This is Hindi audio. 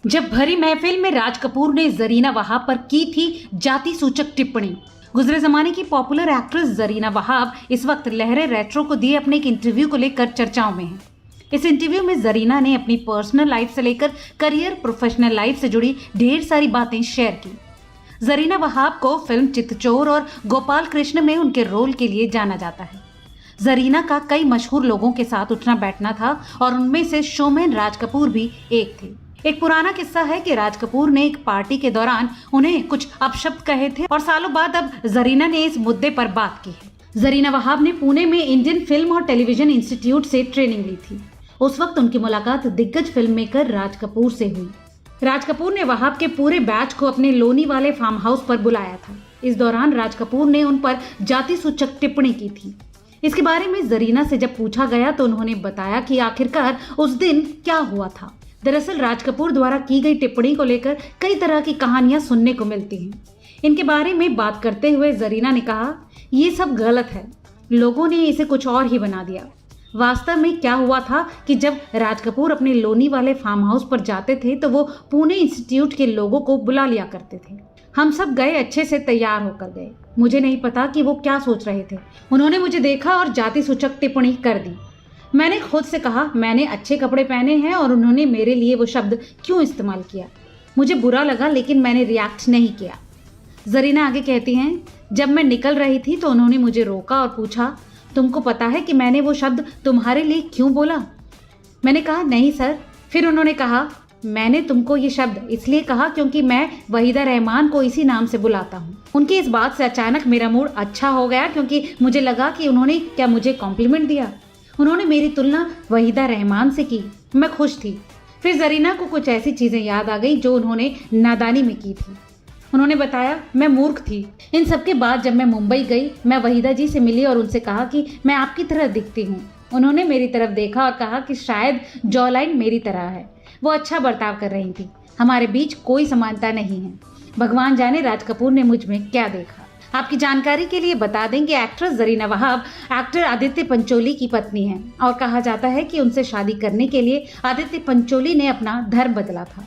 जब भरी महफिल में राज कपूर ने जरीना वहाब पर की थी जाति सूचक टिप्पणी। गुजरे जमाने की पॉपुलर एक्ट्रेस जरीना वहाब इस वक्त लहरे रेट्रो को दिए अपने एक इंटरव्यू को लेकर चर्चाओं में है। इस इंटरव्यू में जरीना ने अपनी पर्सनल लाइफ से लेकर करियर, प्रोफेशनल लाइफ से जुड़ी ढेर सारी बातें शेयर की। जरीना वहाब को फिल्म चितचोर और गोपाल कृष्ण में उनके रोल के लिए जाना जाता है। जरीना का कई मशहूर लोगों के साथ उठना बैठना था और उनमें से शोमैन राज कपूर भी एक थे। एक पुराना किस्सा है कि राज कपूर ने एक पार्टी के दौरान उन्हें कुछ अपशब्द कहे थे और सालों बाद अब जरीना ने इस मुद्दे पर बात की है। जरीना वहाब ने पुणे में इंडियन फिल्म और टेलीविजन इंस्टीट्यूट से ट्रेनिंग ली थी। उस वक्त उनकी मुलाकात दिग्गज फिल्म मेकर राज कपूर से हुई। राज कपूर ने वहाब के पूरे बैच को अपने लोनी वाले फार्म हाउस पर बुलाया था। इस दौरान राज कपूर ने उन पर जाति सूचक टिप्पणी की थी। इसके बारे में जरीना से जब पूछा गया तो उन्होंने बताया कि आखिरकार उस दिन क्या हुआ था। दरअसल राज कपूर द्वारा की गई टिप्पणी को लेकर कई तरह की कहानियां सुनने को मिलती हैं। इनके बारे में बात करते हुए जरीना ने कहा, ये सब गलत है, लोगों ने इसे कुछ और ही बना दिया। वास्तव में क्या हुआ था कि जब राज कपूर अपने लोनी वाले फार्म हाउस पर जाते थे तो वो पुणे इंस्टीट्यूट के लोगों को बुला लिया करते थे। हम सब गए, अच्छे से तैयार होकर गए। मुझे नहीं पता कि वो क्या सोच रहे थे। उन्होंने मुझे देखा और जाति सूचक टिप्पणी कर दी। मैंने खुद से कहा मैंने अच्छे कपड़े पहने हैं और उन्होंने मेरे लिए वो शब्द क्यों इस्तेमाल किया। मुझे बुरा लगा लेकिन मैंने रिएक्ट नहीं किया। जरीना आगे कहती हैं, जब मैं निकल रही थी तो उन्होंने मुझे रोका और पूछा, तुमको पता है कि मैंने वो शब्द तुम्हारे लिए क्यों बोला? मैंने कहा नहीं सर। फिर उन्होंने कहा, मैंने तुमको ये शब्द इसलिए कहा क्योंकि मैं वहीदा रहमान को इसी नाम से बुलाता हूँ। उनकी इस बात से अचानक मेरा मूड अच्छा हो गया क्योंकि मुझे लगा कि उन्होंने क्या मुझे कॉम्प्लीमेंट दिया। उन्होंने मेरी तुलना वहीदा रहमान से की। मैं खुश थी। फिर जरीना को कुछ ऐसी चीज़ें याद आ गई जो उन्होंने नादानी में की थी। उन्होंने बताया, मैं मूर्ख थी। इन सब के बाद जब मैं मुंबई गई, मैं वहीदा जी से मिली और उनसे कहा कि मैं आपकी तरह दिखती हूँ। उन्होंने मेरी तरफ देखा और कहा कि शायद जॉ लाइन मेरी तरह है। वो अच्छा बर्ताव कर रही थी। हमारे बीच कोई समानता नहीं है। भगवान जाने राज कपूर ने मुझ में क्या देखा। आपकी जानकारी के लिए बता दें कि एक्ट्रेस जरीना वहाब एक्टर आदित्य पंचोली की पत्नी हैं और कहा जाता है कि उनसे शादी करने के लिए आदित्य पंचोली ने अपना धर्म बदला था।